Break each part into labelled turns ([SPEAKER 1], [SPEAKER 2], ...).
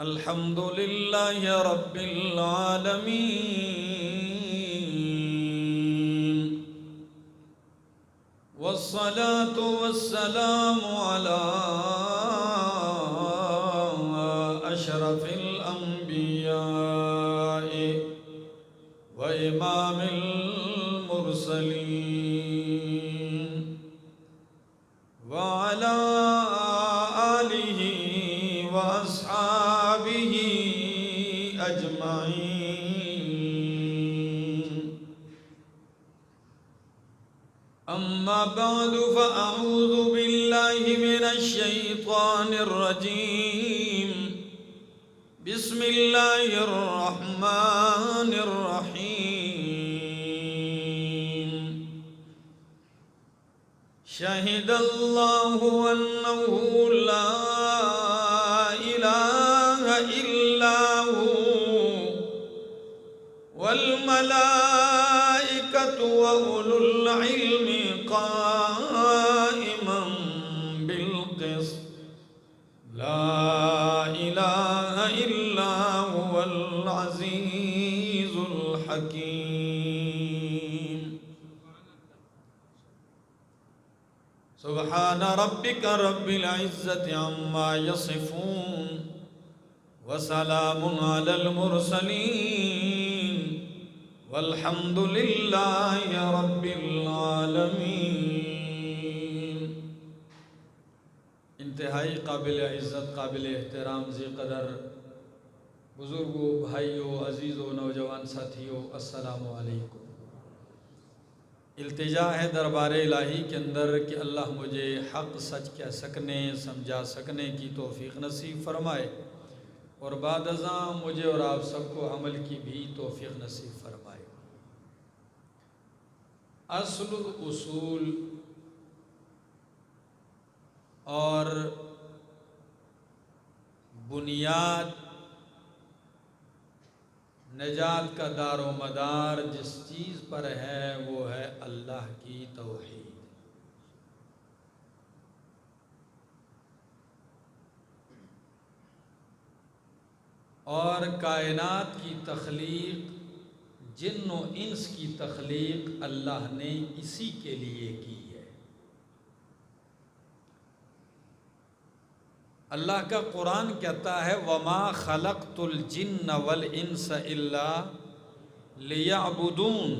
[SPEAKER 1] الحمد للہ رب العالمین والصلاة والسلام على اشرف الانبیاء وامام المرسلین وعلى آلہ واصحابہ اجمعین اما بعد فاعوذ باللہ من الشیطان الرجیم بسم اللہ الرحمن الرحیم شہد اللہ انہ لا الہ الا والملائکۃ وأولو العلم قائما بالقسط لا الہ الا هو العزیز الحکیم سبحان ربک رب العزت عما یصفون وسلام علی المرسلین والحمد للہ رب العالمین۔ انتہائی قابل عزت، قابل احترام، ذی قدر بزرگوں، بھائیوں، عزیزوں، نوجوان ساتھیوں، السلام علیکم۔ التجا ہے دربار الہی کے اندر کہ اللہ مجھے حق سچ کہہ سکنے، سمجھا سکنے کی توفیق نصیب فرمائے، اور بعد ازاں مجھے اور آپ سب کو عمل کی بھی توفیق نصیب فرمائے۔ اصل الاصول اور بنیاد، نجات کا دار و مدار جس چیز پر ہے وہ ہے اللہ کی توحید۔ اور کائنات کی تخلیق، جن و انس کی تخلیق اللہ نے اسی کے لیے کی ہے۔ اللہ کا قرآن کہتا ہے وَمَا خَلَقْتُ الْجِنَّ وَالْإِنسَ إِلَّا لِيَعْبُدُونَ،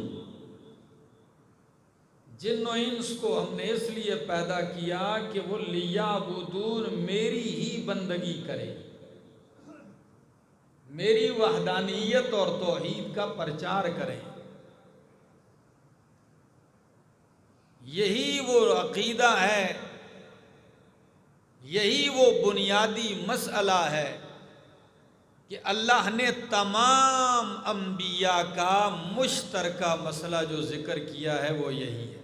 [SPEAKER 1] جن و انس کو ہم نے اس لیے پیدا کیا کہ وہ لیعبدون، میری ہی بندگی کرے، میری وحدانیت اور توحید کا پرچار کریں۔ یہی وہ عقیدہ ہے، یہی وہ بنیادی مسئلہ ہے کہ اللہ نے تمام انبیاء کا مشترکہ مسئلہ جو ذکر کیا ہے وہ یہی ہے۔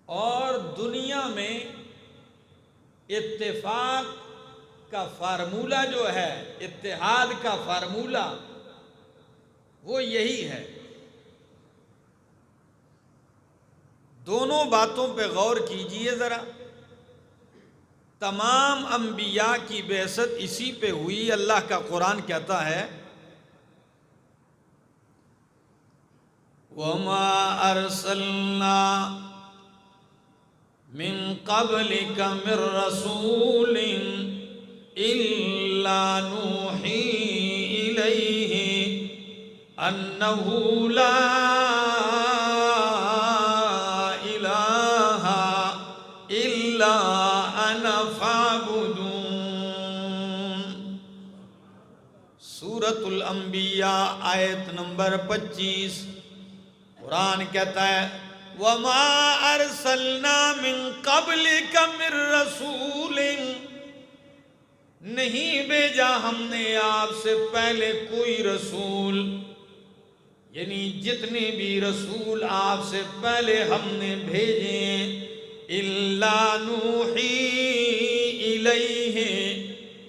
[SPEAKER 1] اور دنیا میں اتفاق کا فارمولہ جو ہے، اتحاد کا فارمولہ وہ یہی ہے۔ دونوں باتوں پہ غور کیجئے ذرا۔ تمام انبیاء کی بعثت اسی پہ ہوئی۔ اللہ کا قرآن کہتا ہے وَمَا أَرْسَلْنَا مِن قَبْلِكَ مِن رَّسُولٍ إِلَّا نُوحِي إِلَيْهِ أَنَّهُ لَا إِلَٰهَ إِلَّا أَنَا فَاعْبُدُونِ۔ سورۃ الانبیاء آیت نمبر 25۔ قرآن کہتا ہے وَمَا أَرْسَلْنَا مِن قَبْلِكَ مِن رَّسُولٍ، نہیں بھیجا ہم نے آپ سے پہلے کوئی رسول، یعنی جتنے بھی رسول آپ سے پہلے ہم نے بھیجے، إِلَّا نُوحِي إِلَيْهِ،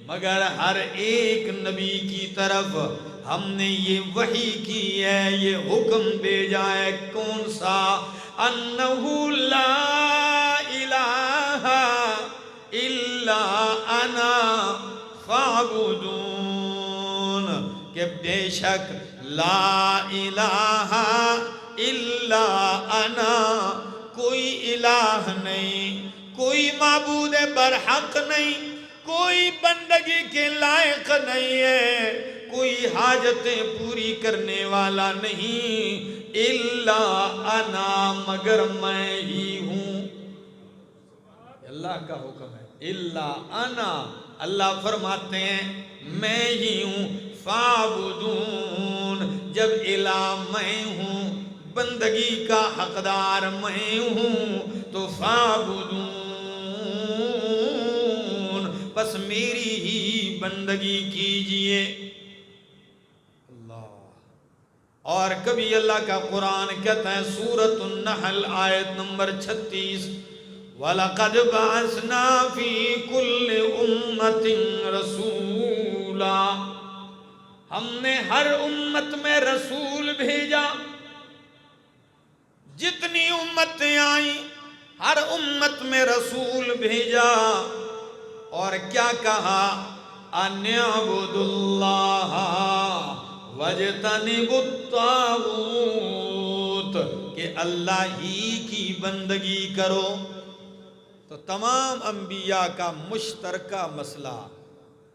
[SPEAKER 1] مگر ہر ایک نبی کی طرف ہم نے یہ وحی کی ہے، یہ حکم بھیجا ہے۔ کون سا؟ انہ لا الہ الا انا فاعبدون، کہ بے شک لا الہ الا انا، کوئی الہ نہیں، کوئی معبود برحق نہیں، کوئی بندگی کے لائق نہیں ہے، کوئی حاجتیں پوری کرنے والا نہیں، الا انا، مگر میں ہی ہوں۔ اللہ کا حکم ہے الا انا، اللہ فرماتے ہیں میں ہی ہوں، فاعبدون، جب الہ میں ہوں، بندگی کا حقدار میں ہوں، تو فاعبدون، بس میری ہی بندگی کیجئے۔ اللہ، اور کبھی اللہ کا قرآن کہتا ہے سورۃ النحل آیت نمبر 36، وَلَقَدْ بَعَثْنَا فِي كُلِّ أُمَّةٍ رَسُولًا، ہم نے ہر امت میں رسول بھیجا، جتنی امتیں آئیں ہر امت میں رسول بھیجا، اور کیا کہا؟ أَنِ اعْبُدُوا اللَّهَ وَاجْتَنِبُوا الطَّاغُوتَ، کہ اللہ ہی کی بندگی کرو۔ تو تمام انبیاء کا مشترکہ مسئلہ،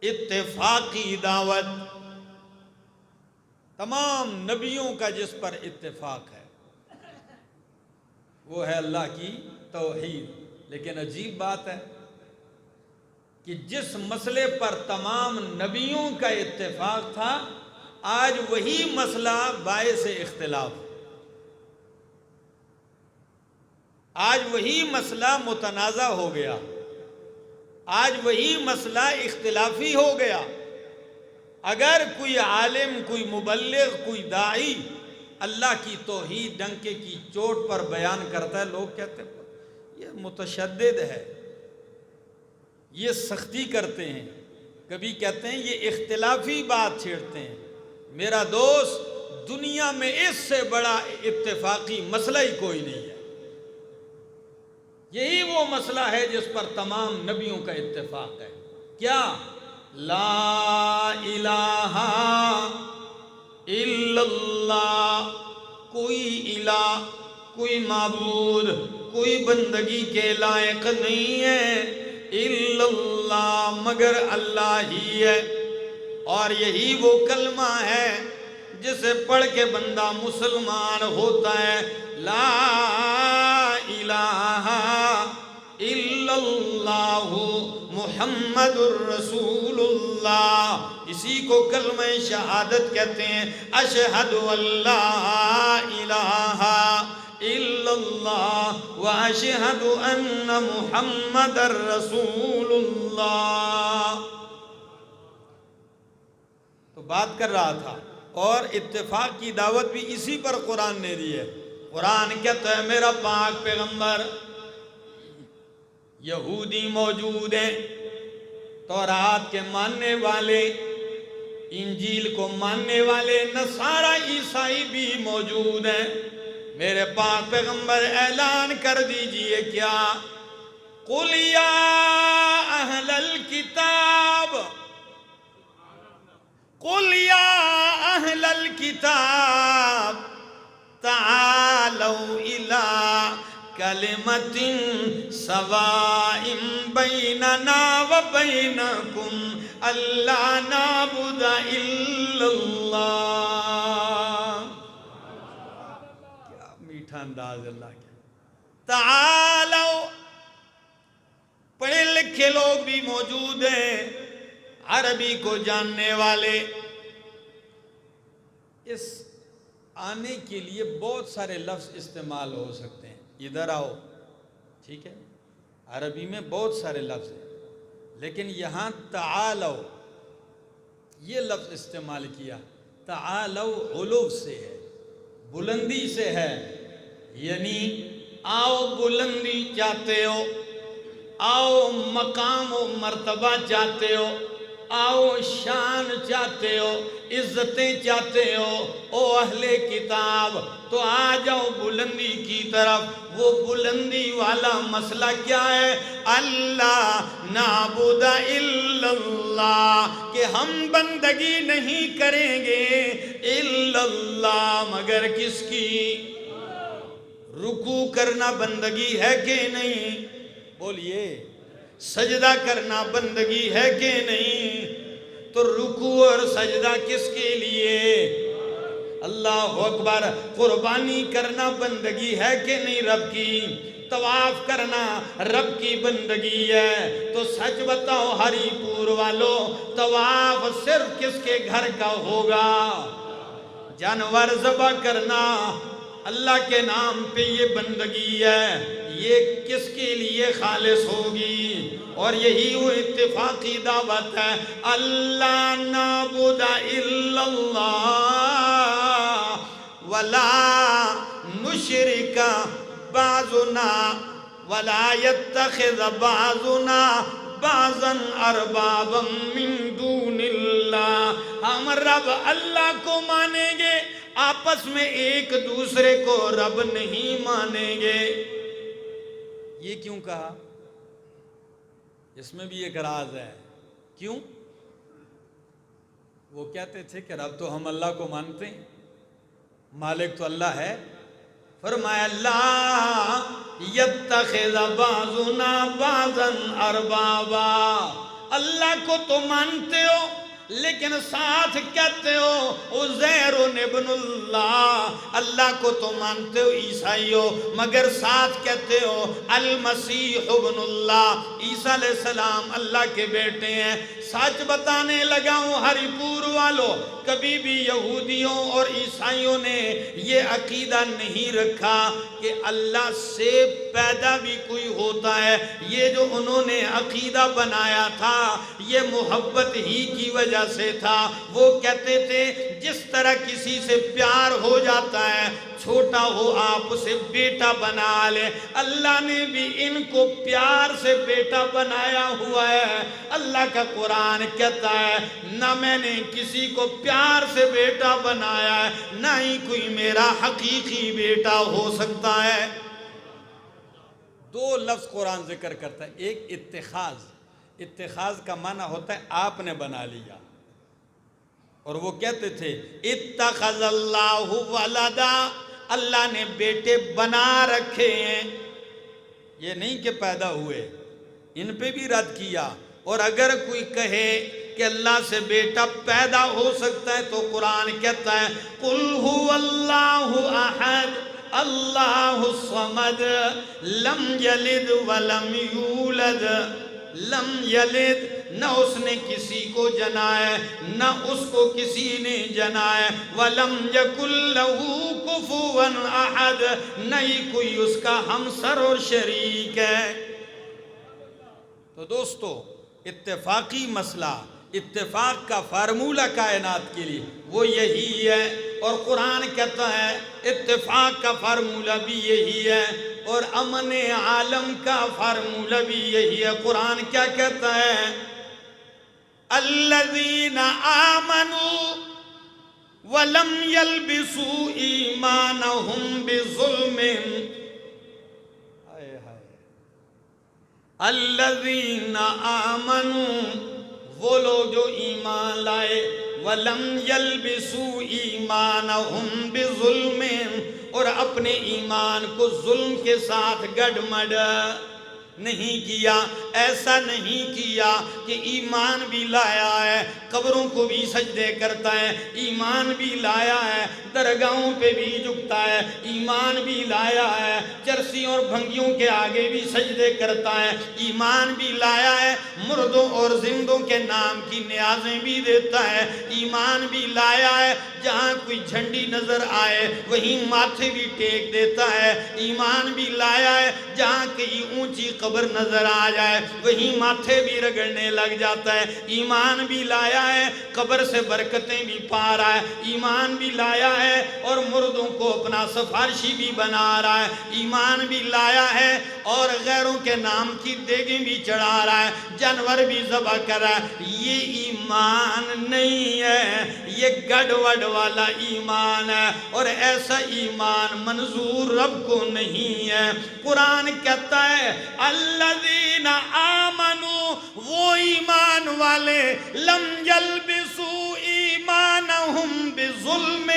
[SPEAKER 1] اتفاقی دعوت، تمام نبیوں کا جس پر اتفاق ہے وہ ہے اللہ کی توحید۔ لیکن عجیب بات ہے کہ جس مسئلے پر تمام نبیوں کا اتفاق تھا، آج وہی مسئلہ باعث اختلاف، آج وہی مسئلہ متنازع ہو گیا، آج وہی مسئلہ اختلافی ہو گیا۔ اگر کوئی عالم، کوئی مبلغ، کوئی داعی اللہ کی توحید ڈنکے کی چوٹ پر بیان کرتا ہے، لوگ کہتے ہیں یہ متشدد ہے، یہ سختی کرتے ہیں، کبھی کہتے ہیں یہ اختلافی بات چھیڑتے ہیں۔ میرا دوست، دنیا میں اس سے بڑا اتفاقی مسئلہ ہی کوئی نہیں ہے۔ یہی وہ مسئلہ ہے جس پر تمام نبیوں کا اتفاق ہے۔ کیا؟ لا الہ الا اللہ، کوئی الہ، کوئی معبود، کوئی بندگی کے لائق نہیں ہے، الا اللہ، مگر اللہ ہی ہے۔ اور یہی وہ کلمہ ہے جسے پڑھ کے بندہ مسلمان ہوتا ہے، لا الہ الا اللہ محمد الرسول اللہ، اسی کو کلمہ شہادت کہتے ہیں، اشہد ان لا الہ الا اللہ واشہد ان محمد الرسول اللہ۔ تو بات کر رہا تھا، اور اتفاق کی دعوت بھی اسی پر قرآن نے دی ہے۔ قرآن کہتا ہے میرا پاک پیغمبر، یہودی موجود ہیں، تورات کے ماننے والے، انجیل کو ماننے والے، نصارہ عیسائی بھی موجود ہیں، میرے پاک پیغمبر اعلان کر دیجئے کیا؟ قُلْ يَا أَهْلَ الْكِتَابِ، قُلْ يَا أَهْلَ الْكِتَابِ تَعَالَوْا إِلَىٰ كَلِمَةٍ سَوَاءٍ بَيْنَنَا وَبَيْنَكُمْ أَلَّا نَعْبُدَ إِلَّا اللَّهَ۔ کیا میٹھا انداز اللہ کا۔ تعالوا، پڑھے لکھے لوگ بھی موجود ہیں، عربی کو جاننے والے۔ اس آنے کے لیے بہت سارے لفظ استعمال ہو سکتے ہیں، ادھر آؤ، ٹھیک ہے، عربی میں بہت سارے لفظ ہیں، لیکن یہاں تعالو یہ لفظ استعمال کیا۔ تعالو علو سے ہے، بلندی سے ہے، یعنی آؤ بلندی چاہتے ہو، آؤ مقام و مرتبہ چاہتے ہو، آؤ شان چاہتے ہو، عزتیں چاہتے ہو، او اہل کتاب تو آ جاؤ بلندی کی طرف۔ وہ بلندی والا مسئلہ کیا ہے؟ اللہ نعبد الا اللہ، کہ ہم بندگی نہیں کریں گے الا اللہ، مگر کس کی؟ رکوع کرنا بندگی ہے کہ نہیں؟ بولیے۔ سجدہ کرنا بندگی ہے کہ نہیں؟ تو رکوع اور سجدہ کس کے لیے؟ اللہ اکبر۔ قربانی کرنا بندگی ہے کہ نہیں رب کی؟ طواف کرنا رب کی بندگی ہے۔ تو سچ بتاؤ ہری پور والو، طواف صرف کس کے گھر کا ہوگا؟ جانور ذبح کرنا اللہ کے نام پہ یہ بندگی ہے، یہ کس کے لیے خالص ہوگی؟ اور یہی وہ اتفاقی دعوت ہے، اللہ نعبد الا اللہ ولا نشرک بعضنا ولا يتخذ بعضنا بعضا اربابا من دون اللہ۔ ہم رب اللہ کو مانیں گے، آپس میں ایک دوسرے کو رب نہیں مانیں گے۔ یہ کیوں کہا؟ اس میں بھی ایک راز ہے۔ کیوں؟ وہ کہتے تھے کہ رب تو ہم اللہ کو مانتے ہیں، مالک تو اللہ ہے۔ فرمایا لا یتخذ بعضنا بعضا اربابا، اللہ کو تو مانتے ہو لیکن ساتھ کہتے ہو عزیر ابن اللہ، اللہ کو تو مانتے ہو عیسائیو مگر ساتھ کہتے ہو المسیح ابن اللہ، عیسیٰ علیہ السلام اللہ کے بیٹے ہیں۔ سچ بتانے لگا ہوں ہری پور والو، کبھی بھی یہودیوں اور عیسائیوں نے یہ عقیدہ نہیں رکھا کہ اللہ سے پیدا بھی کوئی ہوتا ہے۔ یہ جو انہوں نے عقیدہ بنایا تھا یہ محبت ہی کی وجہ سے تھا۔ وہ کہتے تھے جس طرح کسی سے پیار ہو جاتا ہے، چھوٹا ہو آپ اسے بیٹا بنا لے، اللہ نے بھی ان کو پیار سے بیٹا بنایا ہوا ہے۔ اللہ کا قرآن کہتا ہے نہ میں نے کسی کو پیار سے بیٹا بنایا ہے، نہ ہی کوئی میرا حقیقی بیٹا ہو سکتا ہے۔ دو لفظ قرآن ذکر کرتا ہے، ایک اتخاذ، اتخاذ کا معنی ہوتا ہے آپ نے بنا لیا، اور وہ کہتے تھے اتخذ اللہ ولدا، اللہ نے بیٹے بنا رکھے ہیں، یہ نہیں کہ پیدا ہوئے۔ ان پہ بھی رد کیا۔ اور اگر کوئی کہے کہ اللہ سے بیٹا پیدا ہو سکتا ہے تو قرآن کہتا ہے قل هو اللہ احد اللہ الصمد لم یلد ولم یولد، لم یلد نہ اس نے کسی کو جنا ہے نہ اس کو کسی نے جنا ہے، ولم یکن لہ کفوا احد، نہ ہی کوئی اس کا ہمسر اور شریک ہے۔ تو دوستو اتفاقی مسئلہ، اتفاق کا فارمولہ کائنات کے لیے وہ یہی ہے، اور قرآن کہتا ہے اتفاق کا فارمولہ بھی یہی ہے، اور امن عالم کا فارمولہ بھی یہی ہے۔ قرآن کیا کہتا ہے؟ الذین آمنوا ولم یلبسوا ایمانہم بظلم، الذین آمنوا، وہ لوگ جو ایمان لائے، وَلَمْ يَلْبِسُوا إِيمَانَهُمْ بِظُلْمٍ، اور اپنے ایمان کو ظلم کے ساتھ گڑمڑ نہیں کیا۔ ایسا نہیں کیا کہ ایمان بھی لایا ہے قبروں کو بھی سجدے کرتا ہے، ایمان بھی لایا ہے درگاہوں پہ بھی جھکتا ہے، ایمان بھی لایا ہے چرسی اور بھنگیوں کے آگے بھی سجدے کرتا ہے، ایمان بھی لایا ہے مردوں اور زندوں کے نام کی نیازیں بھی دیتا ہے، ایمان بھی لایا ہے جہاں کوئی جھنڈی نظر آئے وہیں ماتھے بھی ٹیک دیتا ہے، ایمان بھی لایا ہے جہاں کہیں اونچی قبر نظر آ جائے وہیں ماتھے بھی رگڑنے لگ جاتا ہے، ایمان بھی لایا ہے قبر سے برکتیں بھی پا رہا ہے، ایمان بھی لایا ہے اور مردوں کو اپنا سفارشی بھی بنا رہا ہے، ایمان بھی لایا ہے اور غیروں کے نام کی دیگیں بھی چڑھا رہا ہے، جانور بھی ذبح کر رہا ہے، یہ ایمان نہیں ہے، یہ گڑبڑ والا ایمان ہے، اور ایسا ایمان منظور رب کو نہیں ہے۔ قرآن کہتا ہے الذین آمنوا، وہ ایمان والے لم یلبسوا ایمانہم بظلم،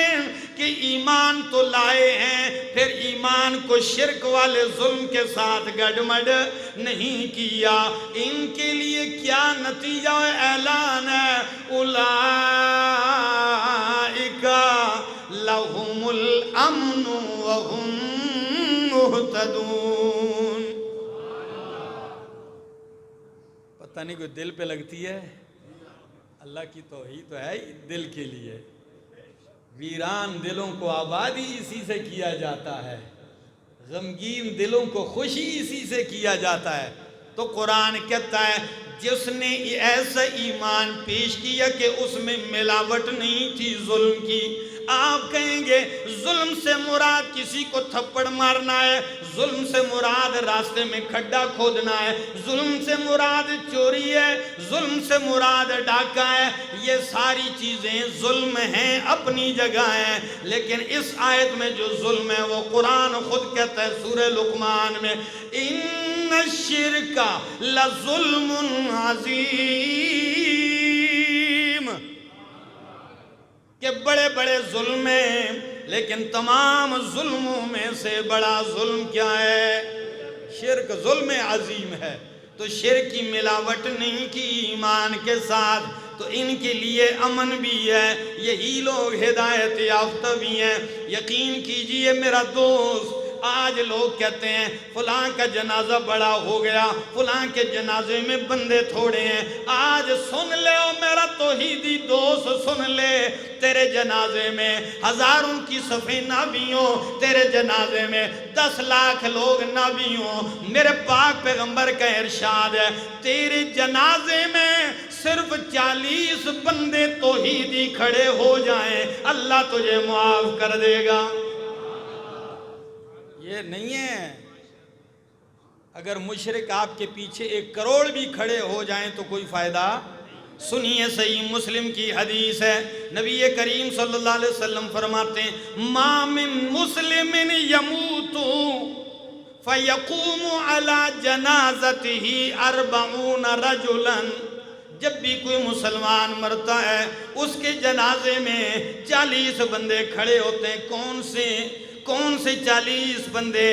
[SPEAKER 1] کہ ایمان تو لائے ہیں پھر ایمان کو شرک والے ظلم کے ساتھ گڑمڑ نہیں کیا۔ ان کے لیے کیا نتیجہ اعلان ہے؟ اولئک لہم الامن وہم مہتدون۔ پتہ نہیں کوئی دل پہ لگتی ہے؟ اللہ کی توحید تو ہے ہی دل کے لیے۔ ویران دلوں کو آبادی اسی سے کیا جاتا ہے، غمگین دلوں کو خوشی اسی سے کیا جاتا ہے۔ تو قرآن کہتا ہے جس نے ایسا ایمان پیش کیا کہ اس میں ملاوٹ نہیں تھی ظلم کی۔ آپ کہیں گے ظلم سے مراد کسی کو تھپڑ مارنا ہے، ظلم سے مراد راستے میں کھڈا کھودنا ہے، ظلم سے مراد چوری ہے، ظلم سے مراد ڈاکہ ہے۔ یہ ساری چیزیں ظلم ہیں، اپنی جگہ ہیں، لیکن اس آیت میں جو ظلم ہے وہ قرآن خود کہتا ہے سورہ لقمان میں ان الشرک لظلم عظیم، کہ بڑے بڑے ظلم ہیں، لیکن تمام ظلموں میں سے بڑا ظلم کیا ہے؟ شرک ظلم عظیم ہے۔ تو شرک کی ملاوٹ نہیں کی ایمان کے ساتھ، تو ان کے لیے امن بھی ہے، یہی لوگ ہدایت یافتہ بھی ہیں۔ یقین کیجئے میرا دوست، آج لوگ کہتے ہیں فلاں کا جنازہ بڑا ہو گیا، فلاں کے جنازے میں بندے تھوڑے ہیں۔ آج سن لے او میرا توحیدی دوست، سن لے، تیرے جنازے میں ہزاروں کی صفیں نہ بھی ہوں، تیرے جنازے میں 10 لاکھ لوگ نہ بھی ہوں، میرے پاک پیغمبر کا ارشاد ہے تیرے جنازے میں صرف 40 بندے توحیدی کھڑے ہو جائیں، اللہ تجھے معاف کر دے گا۔ یہ نہیں ہے اگر مشرک آپ کے پیچھے 1 کروڑ بھی کھڑے ہو جائیں تو کوئی فائدہ۔ سنیے صحیح مسلم کی حدیث ہے، نبی کریم صلی اللہ علیہ وسلم فرماتے ہیں ما من مسلم یموت فیقوم علی جنازتہ 40 رجلا، جب بھی کوئی مسلمان مرتا ہے اس کے جنازے میں 40 بندے کھڑے ہوتے ہیں۔ کون سے 40 بندے؟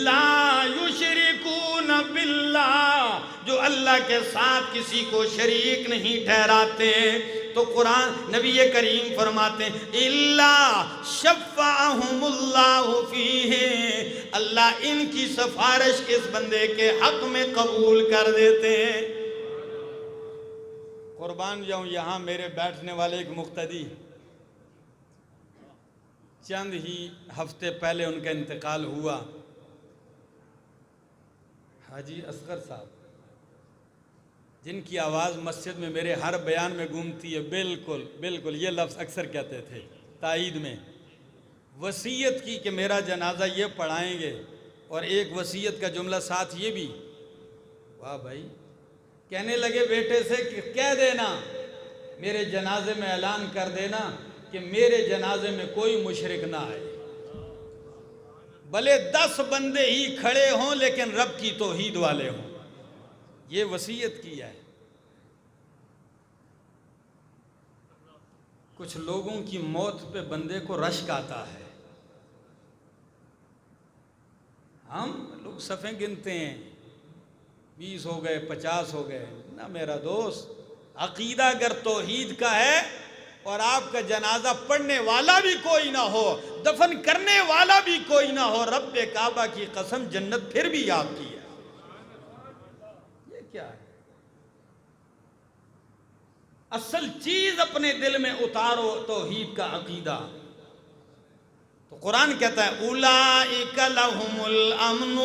[SPEAKER 1] لا یشرکون باللہ، جو اللہ کے ساتھ کسی کو شریک نہیں ٹھہراتے۔ تو قرآن نبی کریم فرماتے ہیں الا شفعہم اللہ فیہ، اللہ ان کی سفارش اس بندے کے حق میں قبول کر دیتے ہیں۔ قربان جاؤں، یہاں میرے بیٹھنے والے ایک مقتدی، چند ہی ہفتے پہلے ان کا انتقال ہوا، حاجی اصغر صاحب، جن کی آواز مسجد میں میرے ہر بیان میں گونجتی ہے، بالکل بالکل یہ لفظ اکثر کہتے تھے تائید میں۔ وصیت کی کہ میرا جنازہ یہ پڑھائیں گے، اور ایک وصیت کا جملہ ساتھ یہ بھی، واہ بھائی، کہنے لگے بیٹے سے کہ کہہ دینا میرے جنازے میں اعلان کر دینا کہ میرے جنازے میں کوئی مشرک نہ آئے، بھلے 10 بندے ہی کھڑے ہوں لیکن رب کی توحید والے ہوں۔ یہ وصیت کی ہے۔ کچھ لوگوں کی موت پہ بندے کو رشک آتا ہے، ہم لوگ صفیں گنتے ہیں، 20 ہو گئے، 50 ہو گئے، نہ میرا دوست، عقیدہ اگر توحید کا ہے اور آپ کا جنازہ پڑھنے والا بھی کوئی نہ ہو، دفن کرنے والا بھی کوئی نہ ہو، رب کعبہ کی قسم جنت پھر بھی آپ کی ہے۔ یہ کیا ہے؟ اصل چیز اپنے دل میں اتارو، توحید کا عقیدہ۔ تو قرآن کہتا ہے اولئک لہم الامن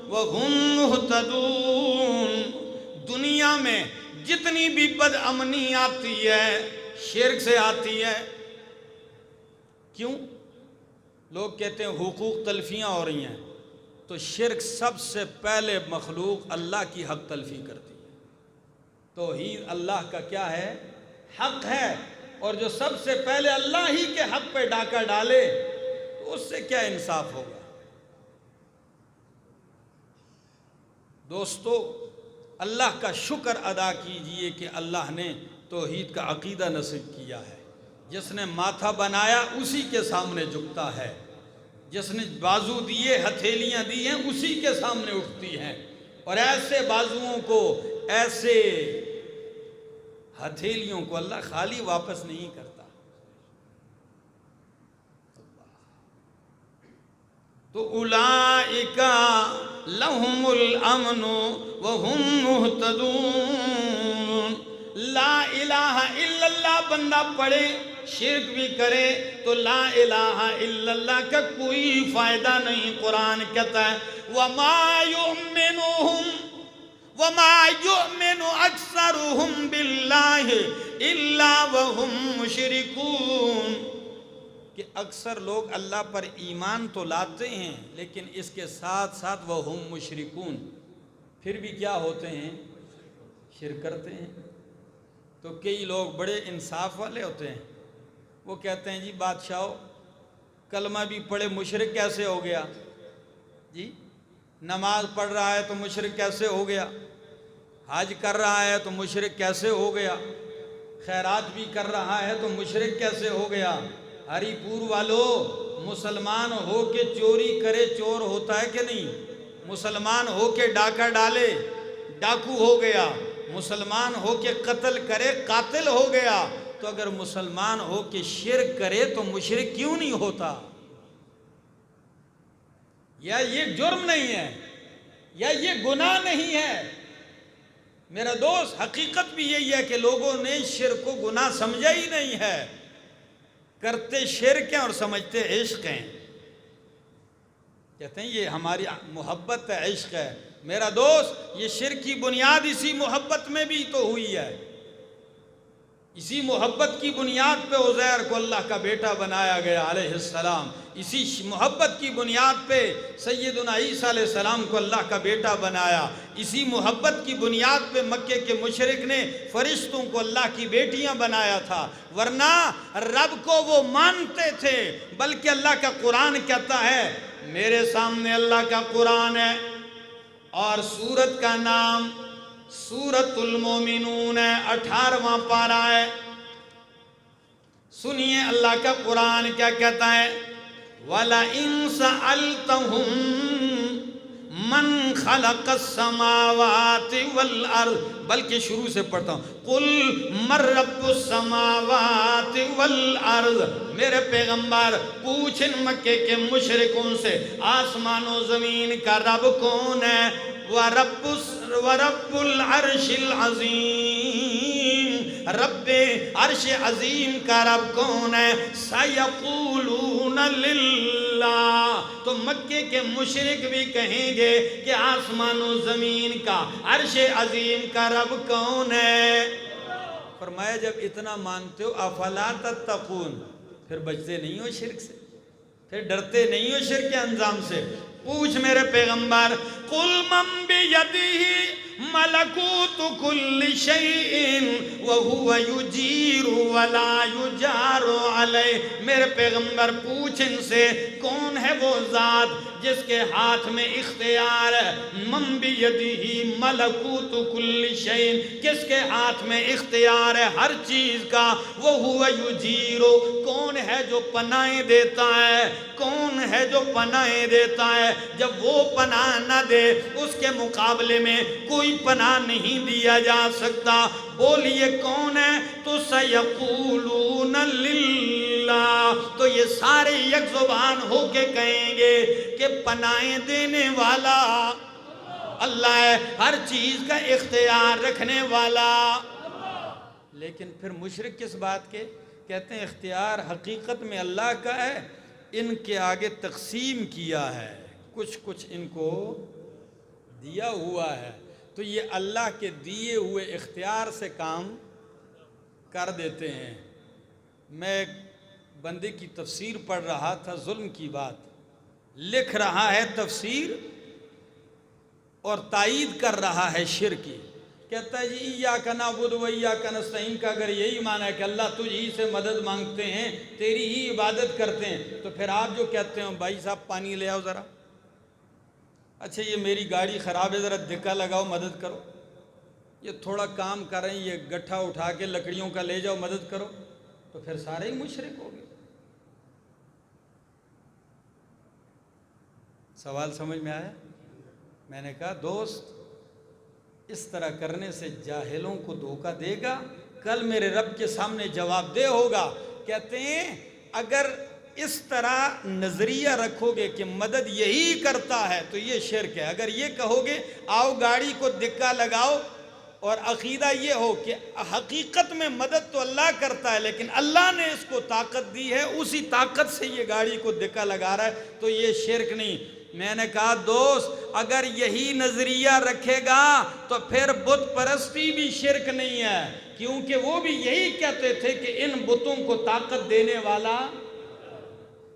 [SPEAKER 1] وہم مہتدون۔ دنیا میں جتنی بھی بد امنی آتی ہے شرک سے آتی ہے۔ کیوں؟ لوگ کہتے ہیں حقوق تلفیاں ہو رہی ہیں، تو شرک سب سے پہلے مخلوق اللہ کی حق تلفی کرتی ہے۔ توحید اللہ کا کیا ہے؟ حق ہے، اور جو سب سے پہلے اللہ ہی کے حق پہ ڈاکہ ڈالے تو اس سے کیا انصاف ہوگا؟ دوستو، اللہ کا شکر ادا کیجئے کہ اللہ نے توحید کا عقیدہ نصیب کیا ہے۔ جس نے ماتھا بنایا اسی کے سامنے جھکتا ہے، جس نے بازو دیے، ہتھیلیاں دی ہیں، اسی کے سامنے اٹھتی ہیں، اور ایسے بازوؤں کو، ایسے ہتھیلیوں کو اللہ خالی واپس نہیں کرتا۔ تو اولئک لہم الامن وہم مہتدون۔ لا الہ الا اللہ بندہ پڑھے، شرک بھی کرے تو لا الہ الا اللہ کا کوئی فائدہ نہیں۔ قرآن کہتا ہے وَمَا يُؤْمِنُ أَكْثَرُهُمْ بِاللَّهِ إِلَّا وَهُمْ مُشْرِكُونَ، کہ اکثر لوگ اللہ پر ایمان تو لاتے ہیں لیکن اس کے ساتھ ساتھ وَهُمْ مُشْرِكُونَ، پھر بھی کیا ہوتے ہیں؟ شرک کرتے ہیں۔ تو کئی لوگ بڑے انصاف والے ہوتے ہیں، وہ کہتے ہیں جی بادشاہو، کلمہ بھی پڑھے مشرک کیسے ہو گیا؟ جی نماز پڑھ رہا ہے تو مشرک کیسے ہو گیا؟ حج کر رہا ہے تو مشرک کیسے ہو گیا؟ خیرات بھی کر رہا ہے تو مشرک کیسے ہو گیا؟ ہری پور والو، مسلمان ہو کے چوری کرے چور ہوتا ہے کہ نہیں؟ مسلمان ہو کے ڈاکہ ڈالے ڈاکو ہو گیا، مسلمان ہو کے قتل کرے قاتل ہو گیا، تو اگر مسلمان ہو کے شرک کرے تو مشرک کیوں نہیں ہوتا؟ یا یہ جرم نہیں ہے، یا یہ گناہ نہیں ہے؟ میرا دوست، حقیقت بھی یہی ہے کہ لوگوں نے شرک کو گناہ سمجھا ہی نہیں ہے، کرتے شرک ہیں اور سمجھتے عشق ہیں، کہتے ہیں یہ ہماری محبت ہے، عشق ہے۔ میرا دوست، یہ شرک کی بنیاد اسی محبت میں بھی تو ہوئی ہے، اسی محبت کی بنیاد پہ عزیر کو اللہ کا بیٹا بنایا گیا علیہ السلام، اسی محبت کی بنیاد پہ سیدنا عیسیٰ علیہ السلام کو اللہ کا بیٹا بنایا، اسی محبت کی بنیاد پہ مکے کے مشرک نے فرشتوں کو اللہ کی بیٹیاں بنایا تھا، ورنہ رب کو وہ مانتے تھے۔ بلکہ اللہ کا قرآن کہتا ہے، میرے سامنے اللہ کا قرآن ہے اور سورت کا نام سورۃ المومنون ہے، 18واں پارہ ہے۔ سنیے اللہ کا قرآن کیا کہتا ہے، وَلَئِن سَأَلْتَهُم مَّن خَلَقَ السَّمَاوَاتِ وَالْأَرْضِ، بلکہ شروع سے پڑھتا ہوں، قُلْ مَن رَّبُّ السَّمَاوَاتِ وَالْأَرْضِ، میرے پیغمبر پوچھ ان مکے کے مشرکوں سے آسمان و زمین کا رب کون ہے؟ وَرَبُّ الْعَرْشِ الْعَظِيمِ، رب عرش عظیم کا رب کون ہے؟ سَيَقُولُونَ لِلَّهِ، تو مکے کے مشرک بھی کہیں گے کہ آسمان و زمین کا، عرش عظیم کا رب کون ہے؟ فرمایا جب اتنا مانتے ہو افلا تتقون، پھر بچتے نہیں ہو شرک سے، پھر ڈرتے نہیں ہو شرک کے انجام سے؟ پوچھ میرے پیغمبر، قُلْ مَن بِيَدِهِ مَلَكُوتُ كُلِّ شَيْءٍ وَهُوَ يُجِيرُ وَلَا يُجَارُ عَلَيْهِ، میرے پیغمبر پوچھ ان سے کون ہے وہ ذات جس کے ہاتھ میں اختیار ہے؟ مَن بِيَدِهِ مَلَكُوتُ كُلِّ شَيْءٍ، کس کے ہاتھ میں اختیار ہے ہر چیز کا؟ وَهُوَ يُجِيرُ، کون ہے جو پناہیں دیتا ہے؟ کون ہے جو پناہیں دیتا ہے؟ جب وہ پناہ نہ دے اس کے مقابلے میں کوئی پناہ نہیں دیا جا سکتا۔ بولیے کون ہے؟ تو سَيَقُولُونَ لِلَّهِ، تو یہ سارے یک زبان ہو کے کہیں گے کہ پناہیں دینے والا اللہ ہے، ہر چیز کا اختیار رکھنے والا۔ لیکن پھر مشرک کس بات کے؟ کہتے ہیں اختیار حقیقت میں اللہ کا ہے، ان کے آگے تقسیم کیا ہے، کچھ کچھ ان کو دیا ہوا ہے، تو یہ اللہ کے دیے ہوئے اختیار سے کام کر دیتے ہیں۔ میں ایک بندے کی تفسیر پڑھ رہا تھا، ظلم کی بات لکھ رہا ہے تفسیر اور تائید کر رہا ہے شرک کی، کہتا ہے جی ایاک نعبد و ایاک نستعین کا اگر یہی معنی ہے کہ اللہ تجھ ہی سے مدد مانگتے ہیں، تیری ہی عبادت کرتے ہیں، تو پھر آپ جو کہتے ہیں بھائی صاحب پانی لے آؤ ذرا، اچھا یہ میری گاڑی خراب ہے ذرا دھکا لگاؤ مدد کرو، یہ تھوڑا کام کر رہے ہیں یہ گٹھا اٹھا کے لکڑیوں کا لے جاؤ مدد کرو، تو پھر سارے ہی مشرک ہو گئے۔ سوال سمجھ میں آیا؟ میں نے کہا دوست اس طرح کرنے سے جاہلوں کو دھوکہ دے گا، کل میرے رب کے سامنے جواب دہ ہوگا۔ کہتے ہیں اگر اس طرح نظریہ رکھو گے کہ مدد یہی کرتا ہے تو یہ شرک ہے، اگر یہ کہو گے آؤ گاڑی کو دھکا لگاؤ، اور عقیدہ یہ ہو کہ حقیقت میں مدد تو اللہ کرتا ہے لیکن اللہ نے اس کو طاقت دی ہے، اسی طاقت سے یہ گاڑی کو دھکا لگا رہا ہے، تو یہ شرک نہیں۔ میں نے کہا دوست اگر یہی نظریہ رکھے گا تو پھر بت پرستی بھی شرک نہیں ہے، کیونکہ وہ بھی یہی کہتے تھے کہ ان بتوں کو طاقت دینے والا،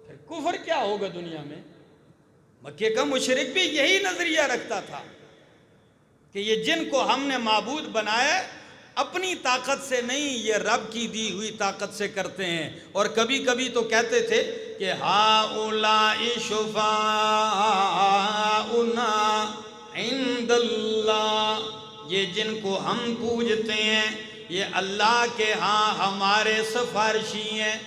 [SPEAKER 1] پھر کفر کیا ہوگا دنیا میں؟ مکے کا مشرک بھی یہی نظریہ رکھتا تھا کہ یہ جن کو ہم نے معبود بنایا اپنی طاقت سے نہیں، یہ رب کی دی ہوئی طاقت سے کرتے ہیں۔ اور کبھی کبھی تو کہتے تھے کہ ہؤلاء شفاعؤنا عند اللہ، یہ جن کو ہم پوجتے ہیں یہ اللہ کے ہاں ہمارے سفارشی ہیں،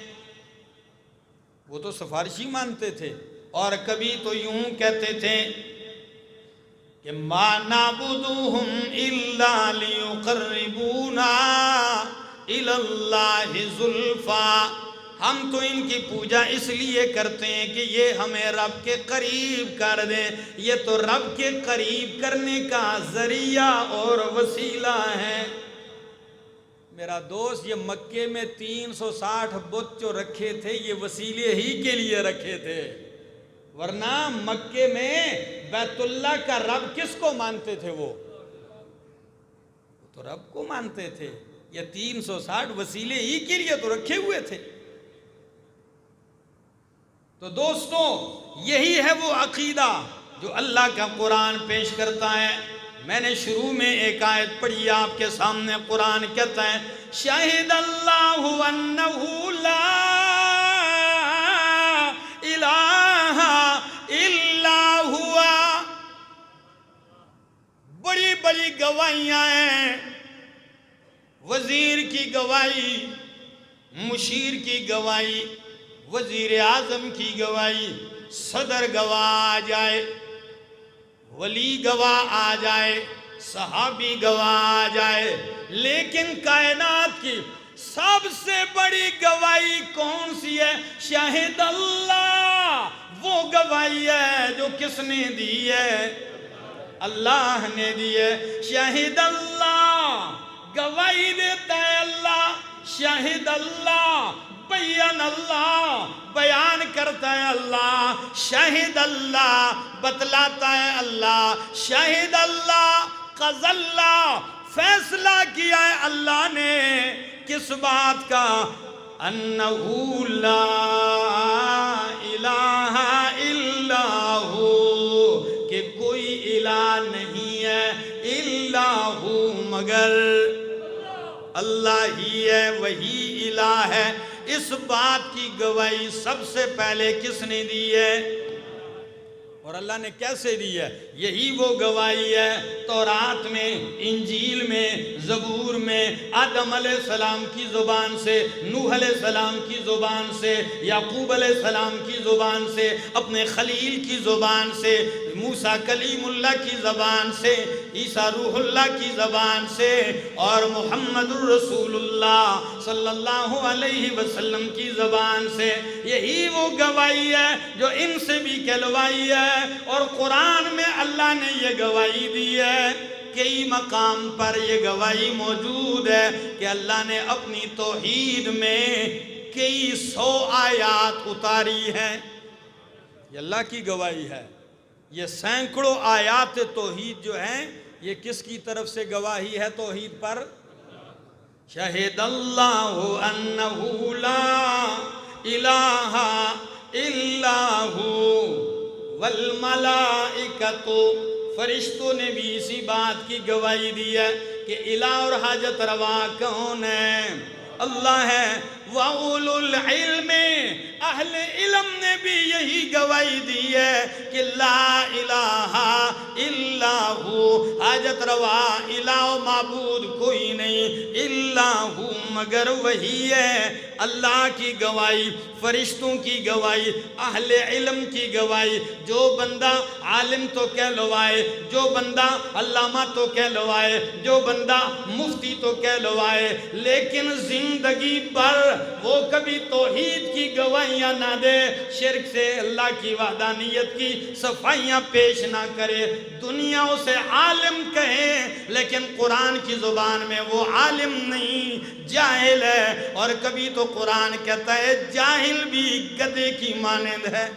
[SPEAKER 1] وہ تو سفارشی مانتے تھے۔ اور کبھی تو یوں کہتے تھے کہ ما نعبدهم الا لیقربونا الی اللہ زلفا، ہم تو ان کی پوجا اس لیے کرتے ہیں کہ یہ ہمیں رب کے قریب کر دیں، یہ تو رب کے قریب کرنے کا ذریعہ اور وسیلہ ہے۔ میرا دوست یہ مکے میں 360 بت جو رکھے تھے یہ وسیلے ہی کے لیے رکھے تھے، ورنہ مکے میں بیت اللہ کا رب کس کو مانتے تھے؟ وہ تو رب کو مانتے تھے، یہ 360 وسیلے ہی کے لیے تو رکھے ہوئے تھے۔ تو دوستوں یہی ہے وہ عقیدہ جو اللہ کا قرآن پیش کرتا ہے۔ میں نے شروع میں ایک آیت پڑھی آپ کے سامنے، قرآن کہتا ہے شاہد اللہ انہ لا الہ الا ہوا، بڑی بڑی گواہیاں ہیں، وزیر کی گواہی، مشیر کی گواہی، وزیر اعظم کی گواہی، صدر گواہ آ جائے، ولی گواہ آ جائے، صحابی گواہ آ جائے، لیکن کائنات کی سب سے بڑی گواہی کون سی ہے؟ شاہد اللہ، وہ گواہی ہے جو کس نے دی ہے؟ اللہ نے دی ہے۔ شاہد اللہ، گواہی دیتا ہے اللہ، شاہد اللہ، بیان اللہ، بیان کرتا ہے اللہ، شاہد اللہ، بتلاتا ہے اللہ، شاہد اللہ، قضى اللہ، فیصلہ کیا ہے اللہ نے کس بات کا؟ انہو لا الہ الا ہو، کہ کوئی الہ نہیں ہے الا ہو مگر اللہ ہی ہے، وہی الہ ہے۔ اس بات کی گواہی سب سے پہلے کس نے دی ہے؟ اور اللہ نے کیسے دی ہے؟ یہی وہ گواہی ہے تورات میں، انجیل میں، زبور میں، آدم علیہ السلام کی زبان سے، نوح علیہ السلام کی زبان سے، یعقوب علیہ السلام کی زبان سے، اپنے خلیل کی زبان سے، موسیٰ کلیم اللہ کی زبان سے، عیسیٰ روح اللہ کی زبان سے، اور محمد الرسول اللہ صلی اللہ علیہ وسلم کی زبان سے۔ یہی وہ گواہی ہے جو ان سے بھی کہلوائی ہے، اور قرآن میں اللہ نے یہ گواہی دی ہے۔ کئی مقام پر یہ گواہی موجود ہے کہ اللہ نے اپنی توحید میں کئی 100 آیات اتاری ہیں، یہ اللہ کی گواہی ہے۔ یہ سینکڑوں آیات توحید جو ہیں یہ کس کی طرف سے گواہی ہے توحید پر؟ شہد اللہ انہ لا الہ الا ہو والملائکۃ، فرشتوں نے بھی اسی بات کی گواہی دی ہے کہ کہ الہ اور حاجت روا کون ہے؟ اللہ ہے۔ وَأُولُو الْعِلْمِ اہل علم نے بھی یہی گواہی دی ہے کہ لا الہ الا ہو، حاجت روا الہ و معبود کوئی نہیں الا ہو مگر وہی ہے۔ اللہ کی گواہی، فرشتوں کی گواہی، اہل علم کی گواہی، جو بندہ عالم تو کہلوائے، جو بندہ علامہ تو کہلوائے، جو بندہ مفتی تو کہلوائے، لیکن زندگی بھر وہ کبھی توحید کی گواہیاں نہ دے، شرک سے، اللہ کی وحدانیت کی صفائیاں پیش نہ کرے، دنیا اسے عالم کہے لیکن قرآن کی زبان میں وہ عالم نہیں، جاہل ہے۔ اور کبھی تو قرآن کہتا ہے جاہل بھی گدھے کی مانند ہے۔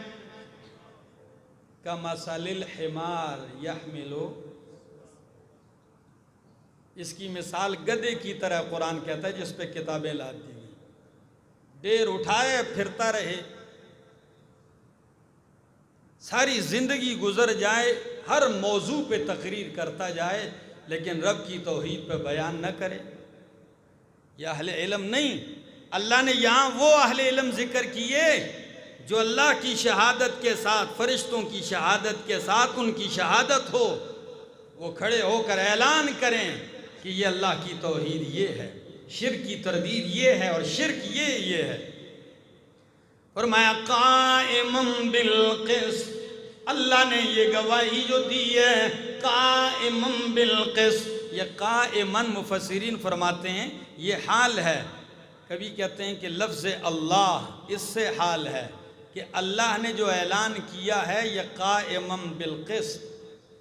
[SPEAKER 1] کمثل الحمار یحمل، اس کی مثال گدھے کی طرح قرآن کہتا ہے جس پہ کتابیں لاد دی گئی، ڈیر اٹھائے پھرتا رہے، ساری زندگی گزر جائے، ہر موضوع پہ تقریر کرتا جائے لیکن رب کی توحید پہ بیان نہ کرے۔ یہ اہل علم نہیں۔ اللہ نے یہاں وہ اہل علم ذکر کیے جو اللہ کی شہادت کے ساتھ، فرشتوں کی شہادت کے ساتھ ان کی شہادت ہو، وہ کھڑے ہو کر اعلان کریں کہ یہ اللہ کی توحید یہ ہے، شرک کی تردید یہ ہے اور شرک یہ ہے۔ فرمایا قائما بالقسط، اللہ نے یہ گواہی جو دی ہے قائما بالقسط، یہ قائما مفسرین فرماتے ہیں یہ حال ہے، کبھی کہتے ہیں کہ لفظ اللہ اس سے حال ہے کہ اللہ نے جو اعلان کیا ہے یہ قائما بالقسط،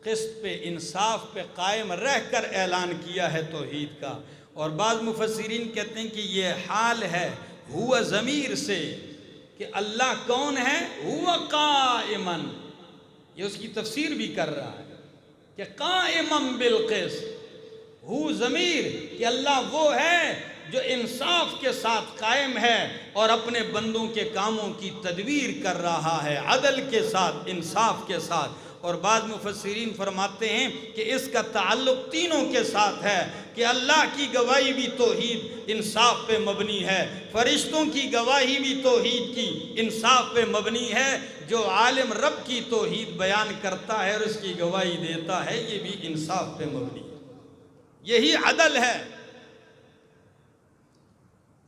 [SPEAKER 1] قسط پہ، انصاف پہ قائم رہ کر اعلان کیا ہے توحید کا۔ اور بعض مفسرین کہتے ہیں کہ یہ حال ہے ہوا ضمیر سے، کہ اللہ کون ہے؟ ہوا قائما، یہ اس کی تفسیر بھی کر رہا ہے کہ قائما بالقسط، ہو ضمیر کہ اللہ وہ ہے جو انصاف کے ساتھ قائم ہے اور اپنے بندوں کے کاموں کی تدبیر کر رہا ہے عدل کے ساتھ، انصاف کے ساتھ۔ اور بعض مفسرین فرماتے ہیں کہ اس کا تعلق تینوں کے ساتھ ہے کہ اللہ کی گواہی بھی توحید انصاف پہ مبنی ہے، فرشتوں کی گواہی بھی توحید کی انصاف پہ مبنی ہے، جو عالم رب کی توحید بیان کرتا ہے اور اس کی گواہی دیتا ہے یہ بھی انصاف پہ مبنی ہے، یہی عدل ہے۔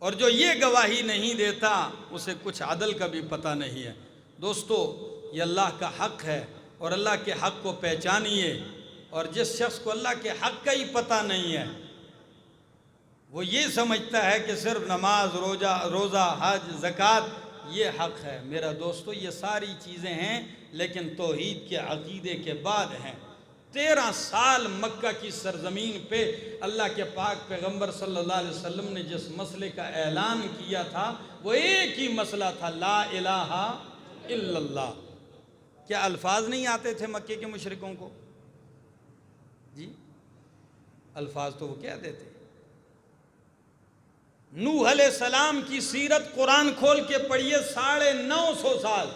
[SPEAKER 1] اور جو یہ گواہی نہیں دیتا اسے کچھ عدل کا بھی پتہ نہیں ہے۔ دوستو یہ اللہ کا حق ہے اور اللہ کے حق کو پہچانیے، اور جس شخص کو اللہ کے حق کا ہی پتہ نہیں ہے وہ یہ سمجھتا ہے کہ صرف نماز، روزہ، حج، زکوٰۃ یہ حق ہے۔ میرا دوستو یہ ساری چیزیں ہیں لیکن توحید کے عقیدے کے بعد ہیں۔ 13 سال مکہ کی سرزمین پہ اللہ کے پاک پیغمبر صلی اللہ علیہ وسلم نے جس مسئلے کا اعلان کیا تھا وہ ایک ہی مسئلہ تھا، لا الہ الا اللہ۔ کیا الفاظ نہیں آتے تھے مکے کے مشرکوں کو؟ جی الفاظ تو وہ کہتے تھے۔ نوح علیہ السلام کی سیرت قرآن کھول کے پڑھیے، 950 سال،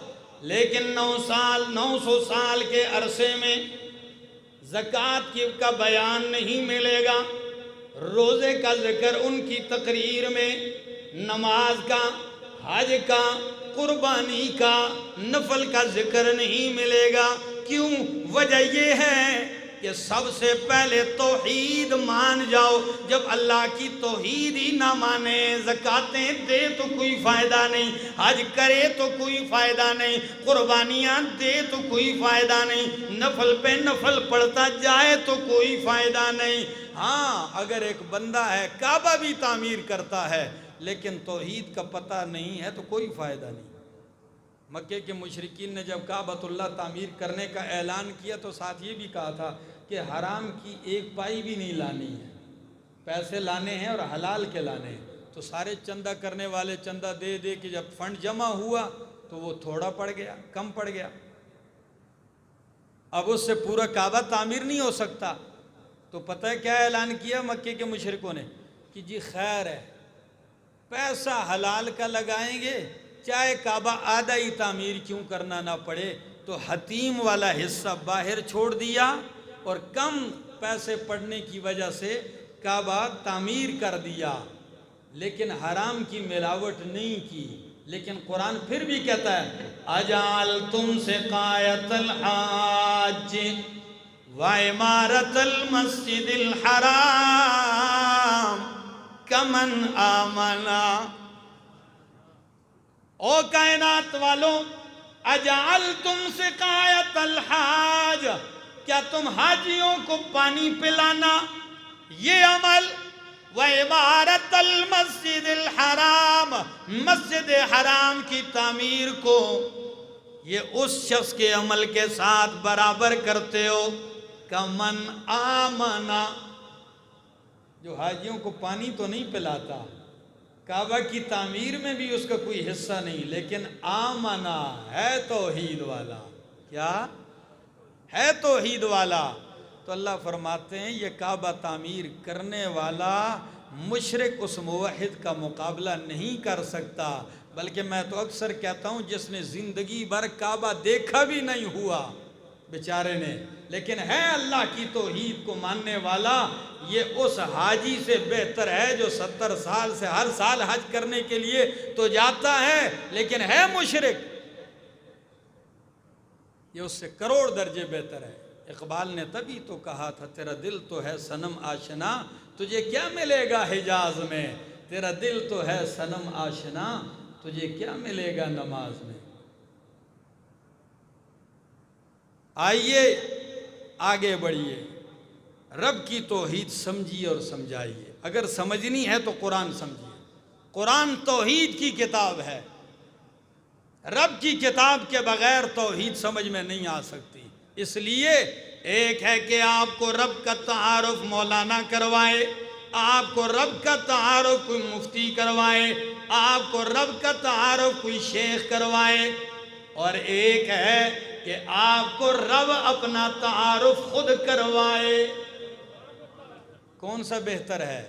[SPEAKER 1] لیکن 900 سال کے عرصے میں زکوٰۃ کا بیان نہیں ملے گا، روزے کا ذکر ان کی تقریر میں، نماز کا، حج کا، قربانی کا، نفل کا ذکر نہیں ملے گا۔ کیوں؟ وجہ یہ ہے کہ سب سے پہلے توحید مان جاؤ۔ جب اللہ کی توحید ہی نہ مانے، زکاتیں دے تو کوئی فائدہ نہیں، حج کرے تو کوئی فائدہ نہیں، قربانیاں دے تو کوئی فائدہ نہیں، نفل پہ نفل پڑھتا جائے تو کوئی فائدہ نہیں۔ ہاں اگر ایک بندہ ہے کعبہ بھی تعمیر کرتا ہے لیکن توحید کا پتہ نہیں ہے تو کوئی فائدہ نہیں۔ مکے کے مشرکین نے جب کعبۃ اللہ تعمیر کرنے کا اعلان کیا تو ساتھ یہ بھی کہا تھا کہ حرام کی ایک پائی بھی نہیں لانی ہے، پیسے لانے ہیں اور حلال کے لانے ہیں۔ تو سارے چندہ کرنے والے چندہ دے دے کہ جب فنڈ جمع ہوا تو وہ تھوڑا پڑ گیا، کم پڑ گیا، اب اس سے پورا کعبہ تعمیر نہیں ہو سکتا۔ تو پتہ ہے کیا اعلان کیا مکے کے مشرکوں نے کہ جی خیر ہے، پیسہ حلال کا لگائیں گے، چاہے کعبہ آدھا ہی تعمیر کیوں کرنا نہ پڑے۔ تو حتیم والا حصہ باہر چھوڑ دیا اور کم پیسے پڑنے کی وجہ سے کعبہ تعمیر کر دیا لیکن حرام کی ملاوٹ نہیں کی، لیکن قرآن پھر بھی کہتا ہے اجعلتم سقایۃ الحاج وعمارۃ المسجد الحرام کمن آمنا۔ او کائنات والوں، اجعلتم سقایۃ الحاج، کیا تم حاجیوں کو پانی پلانا یہ عمل، وعمارۃ المسجد الحرام، مسجد حرام کی تعمیر کو یہ اس شخص کے عمل کے ساتھ برابر کرتے ہو کمن آمنا، جو حاجیوں کو پانی تو نہیں پلاتا، کعبہ کی تعمیر میں بھی اس کا کوئی حصہ نہیں، لیکن آمنا ہے توحید والا، کیا ہے توحید والا۔ تو اللہ فرماتے ہیں یہ کعبہ تعمیر کرنے والا مشرک اس موحد کا مقابلہ نہیں کر سکتا، بلکہ میں تو اکثر کہتا ہوں جس نے زندگی بھر کعبہ دیکھا بھی نہیں ہوا بیچارے نے، لیکن ہے اللہ کی توحید کو ماننے والا، یہ اس حاجی سے بہتر ہے جو 70 سال سے ہر سال حج کرنے کے لیے تو جاتا ہے لیکن ہے مشرک، یہ اس سے کروڑ درجے بہتر ہے۔ اقبال نے تبھی تو کہا تھا تیرا دل تو ہے صنم آشنا، تجھے کیا ملے گا حجاز میں، تیرا دل تو ہے صنم آشنا، تجھے کیا ملے گا نماز میں۔ آئیے آگے بڑھیے، رب کی توحید سمجھیے اور سمجھائیے، اگر سمجھنی ہے تو قرآن سمجھیے، قرآن توحید کی کتاب ہے، رب کی کتاب کے بغیر توحید سمجھ میں نہیں آ سکتی۔ اس لیے ایک ہے کہ آپ کو رب کا تعارف مولانا کروائے، آپ کو رب کا تعارف کوئی مفتی کروائے، آپ کو رب کا تعارف کوئی شیخ کروائے، اور ایک ہے کہ آپ کو رب اپنا تعارف خود کروائے۔ کون سا بہتر ہے؟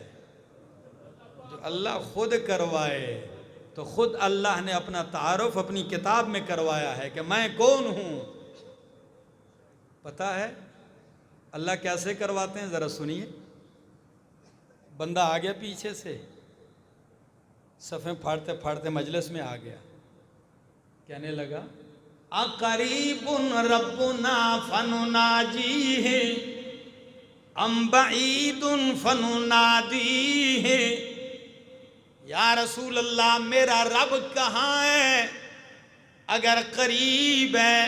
[SPEAKER 1] جو اللہ خود کروائے، تو خود اللہ نے اپنا تعارف اپنی کتاب میں کروایا ہے کہ میں کون ہوں۔ پتہ ہے اللہ کیسے کرواتے ہیں؟ ذرا سنیے۔ بندہ آ گیا پیچھے سے، صفیں پھاڑتے پھاڑتے مجلس میں آ گیا، کہنے لگا اقریب ربنا فنناجیہ ام بعید فننادیہ، یا رسول اللہ میرا رب کہاں ہے؟ اگر قریب ہے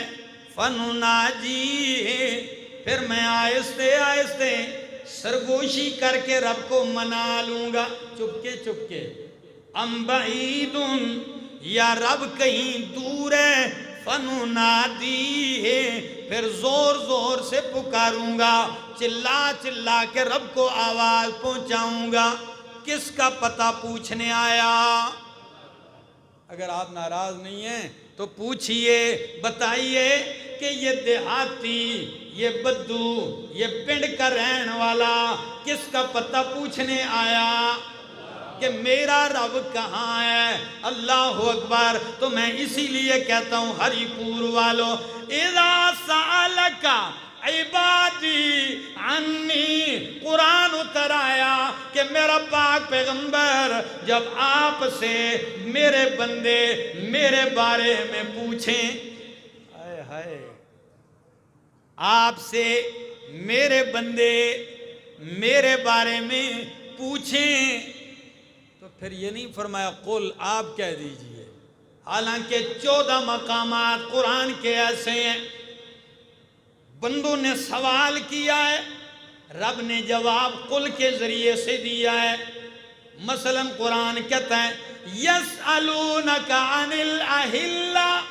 [SPEAKER 1] فنناجیہ، پھر میں آہستہ آہستہ سرگوشی کر کے رب کو منا لوں گا، چپکے چپکے۔ ام بعید، یا رب کہیں دور ہے، فننادیہ، پھر زور زور سے پکاروں گا، چلا چلا کے رب کو آواز پہنچاؤں گا۔ کس کا پتہ پوچھنے آیا؟ اگر آپ ناراض نہیں ہیں تو پوچھئے، بتائیے کہ یہ دیہاتی، یہ بدو، یہ پنڈ کا رہن والا کس کا پتہ پوچھنے آیا کہ میرا رب کہاں ہے؟ اللہ اکبر۔ تو میں اسی لیے کہتا ہوں ہری پور والوں، اذا سألک عبادی عنی، قرآن اتر آیا کہ میرا پاک پیغمبر جب آپ سے میرے بندے میرے بارے میں پوچھیں، ہائے ہائے، آپ سے میرے بندے میرے بارے میں پوچھیں، تو پھر یہ نہیں فرمایا قل، آپ کہہ دیجئے، حالانکہ 14 مقامات قرآن کے ایسے ہیں بندوں نے سوال کیا ہے، رب نے جواب قل کے ذریعے سے دیا ہے۔ مثلا قرآن کہتا ہے یسألونک عن الاہلہ،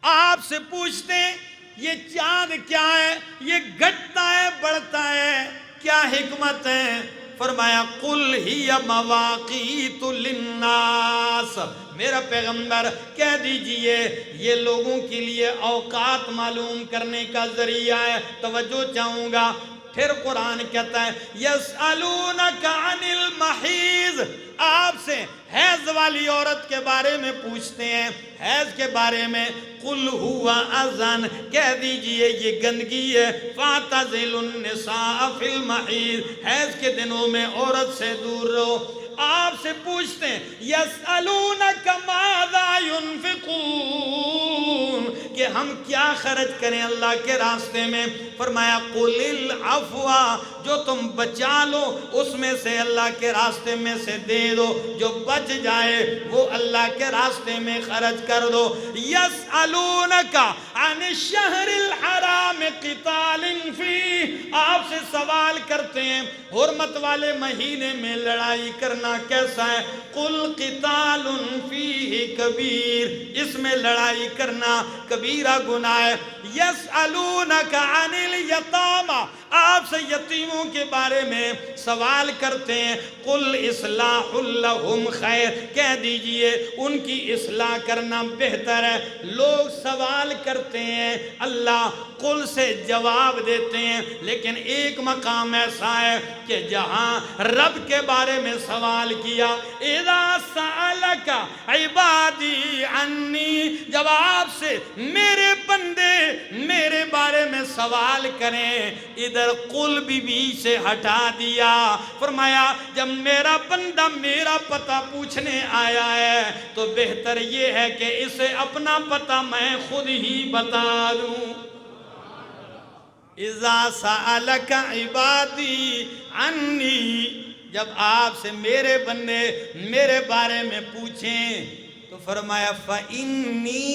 [SPEAKER 1] آپ سے پوچھتے ہیں یہ چاند کیا ہے، یہ گھٹتا ہے بڑھتا ہے، کیا حکمت ہے؟ فرمایا قل ہی مواقیت للناس، میرا پیغمبر کہہ دیجئے یہ لوگوں کے لیے اوقات معلوم کرنے کا ذریعہ ہے۔ توجہ چاہوں گا، پھر قرآن کہتا ہے یسألونک عن المحیض، آپ سے حیض والی عورت کے بارے میں پوچھتے ہیں، حیض کے بارے میں قل ہوا اذن، کہہ دیجئے یہ گندگی ہے، فاعتزلوا النساء فی المحیض، حیض کے دنوں میں عورت سے دور رہو۔ آپ سے پوچھتے ہیں یسألونک ماذا ينفقون، کہ ہم کیا خرچ کریں اللہ کے راستے میں؟ فرمایا قل العفو، جو تم بچا لو اس میں سے اللہ کے راستے میں سے دے دو، جو بچ جائے وہ اللہ کے راستے میں خرچ کر دو۔ یسألونک عن الشہر الحرام قتال فیہ، آپ سے سوال کرتے ہیں حرمت والے مہینے میں لڑائی کرنا کیسا ہے؟ قل قتال فیہ کبیر، اس میں لڑائی کرنا کبیرہ گناہ ہے۔ یسألونک عن الیتامى، آپ سے یتیموں کے بارے میں سوال کرتے ہیں، قل اصلاح لہم خیر، کہہ دیجئے ان کی اصلاح کرنا بہتر ہے۔ لوگ سوال کرتے ہیں، اللہ قل سے جواب دیتے ہیں، لیکن ایک مقام ایسا ہے کہ جہاں رب کے بارے میں سوال کیا، اذا سألک عبادی عنی، جب آپ سے میرے بندے میرے بارے میں سوال کریں، ادھر قل بھی سے ہٹا دیا، فرمایا جب میرا بندہ میرا پتہ پوچھنے آیا ہے تو بہتر یہ ہے کہ اسے اپنا پتہ میں خود ہی بتا دوں۔ اذا سألک عبادی عنی، جب آپ سے میرے بندے میرے بارے میں پوچھیں تو فرمایا فإنی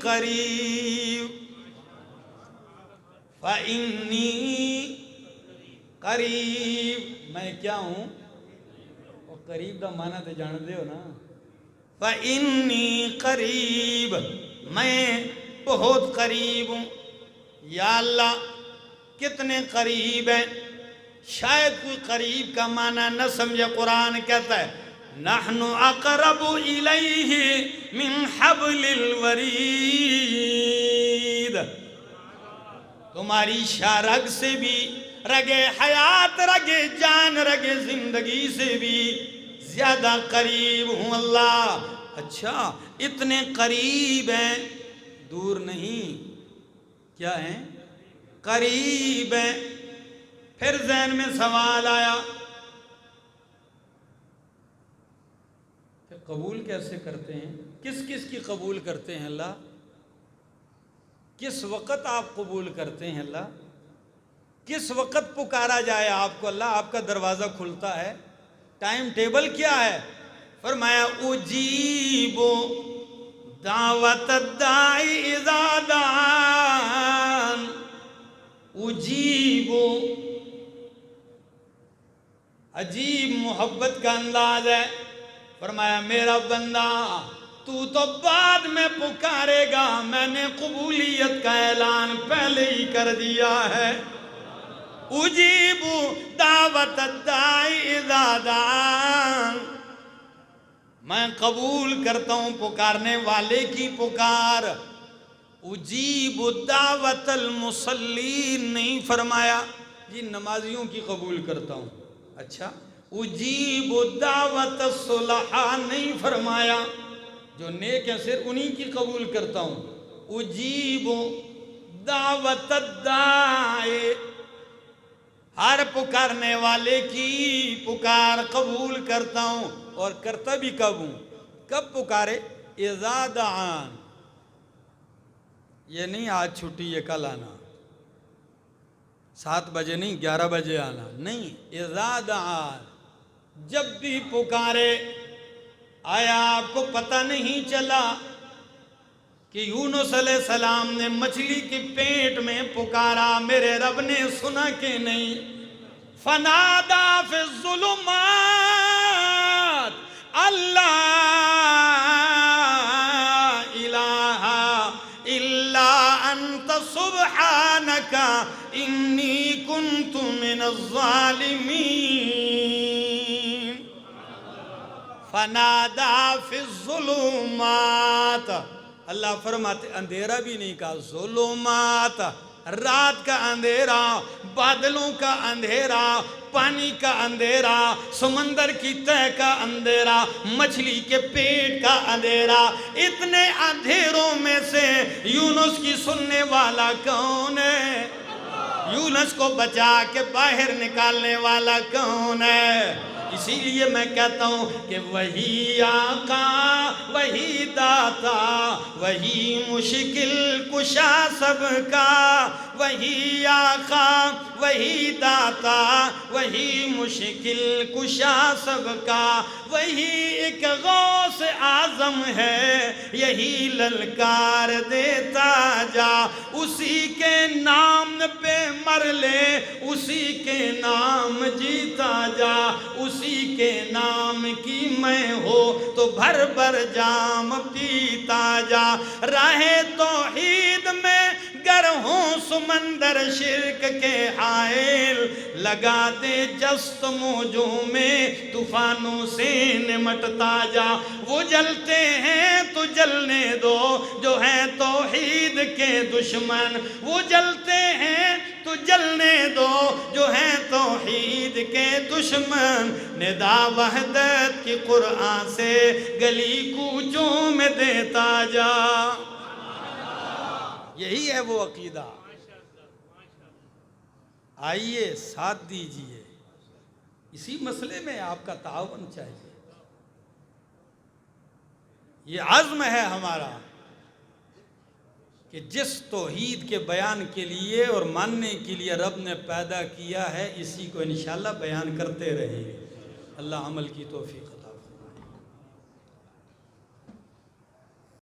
[SPEAKER 1] قریب، فإنی قریب، میں کیا ہوں؟ اور قریب دا معنی تے جان دے ہو نا، فإنی قریب، میں بہت قریب ہوں۔ یا اللہ کتنے قریب ہیں؟ شاید کوئی قریب کا معنی نہ سمجھے، قرآن کہتا ہے نحن اقرب الیہ من حبل الورید، تمہاری شاہ رگ سے بھی، رگ حیات، رگ جان، رگ زندگی سے بھی زیادہ قریب ہوں اللہ۔ اچھا اتنے قریب ہیں، دور نہیں، کیا ہیں؟ قریب ہیں۔ پھر ذہن میں سوال آیا کہ قبول کیسے کرتے ہیں؟ کس کس کی قبول کرتے ہیں اللہ؟ کس وقت آپ قبول کرتے ہیں اللہ؟ کس وقت پکارا جائے آپ کو اللہ، آپ کا دروازہ کھلتا ہے؟ ٹائم ٹیبل کیا ہے؟ فرمایا اجیب دعوت الداعی اذا دعان، اجیب، عجیب محبت کا انداز ہے۔ فرمایا میرا بندہ تو بعد میں پکارے گا، میں نے قبولیت کا اعلان پہلے ہی کر دیا ہے۔ اجیب دعوت الداعی اذا دعان، میں قبول کرتا ہوں پکارنے والے کی پکار۔ اجیب دعوت المصلین نہیں فرمایا جی نمازیوں کی قبول کرتا ہوں، اچھا اجیب دعوت الصلحاء نہیں فرمایا جو نیک ہیں صرف انہی کی قبول کرتا ہوں۔ اجیب دعوت الداعی، ہر پکارنے والے کی پکار قبول کرتا ہوں، اور کرتا بھی کب ہوں؟ کب پکارے؟ اذا دعان، یہ نہیں آج چھٹی ہے کل آنا، 7 بجے نہیں 11 بجے آنا، نہیں، اذا دعان، جب بھی پکارے۔ آیا آپ کو پتہ نہیں چلا کہ یونس علیہ السلام نے مچھلی کے پیٹ میں پکارا، میرے رب نے سنا کہ نہیں؟ فنادا فی الظلمات اللہ الہ الا انت سبحانک انی کنت من الظالمین۔ فنادا فی الظلمات، اللہ فرماتے اندھیرا بھی نہیں کہا، ظلمات، رات کا اندھیرا، بادلوں کا اندھیرا، پانی کا اندھیرا، سمندر کی تہہ کا اندھیرا، مچھلی کے پیٹ کا اندھیرا، اتنے اندھیروں میں سے یونس کی سننے والا کون ہے؟ یونس کو بچا کے باہر نکالنے والا کون ہے؟ اسی لیے میں کہتا ہوں کہ وہی آقا، وہی داتا، وہی مشکل کشا سب کا، وہی آقا، وہی داتا، وہی مشکل کشا سب کا، وہی ایک غوث اعظم ہے، یہی للکار دیتا جا، اسی کے نام پہ مر لے، اسی کے نام جیتا جا، اسی کے نام کی میں ہو تو بھر بھر جام پیتا جا، راہ توحید میں گر ہوں سمندر شرک کے حائل، لگا دے جست موجوں میں طوفانوں سے نمٹتا جا، وہ جلتے ہیں تو جلنے دو جو ہیں توحید کے دشمن، وہ جلتے ہیں تو جلنے دو جو ہیں توحید کے دشمن، ندا وحدت کی قرآن سے گلی کوچوں میں دیتا جا۔ یہی ہے وہ عقیدہ۔ آئیے ساتھ دیجئے، اسی مسئلے میں آپ کا تعاون چاہیے۔ یہ عزم ہے ہمارا کہ جس توحید کے بیان کے لیے اور ماننے کے لیے رب نے پیدا کیا ہے، اسی کو انشاءاللہ بیان کرتے رہیں گے۔ اللہ عمل کی توفیق۔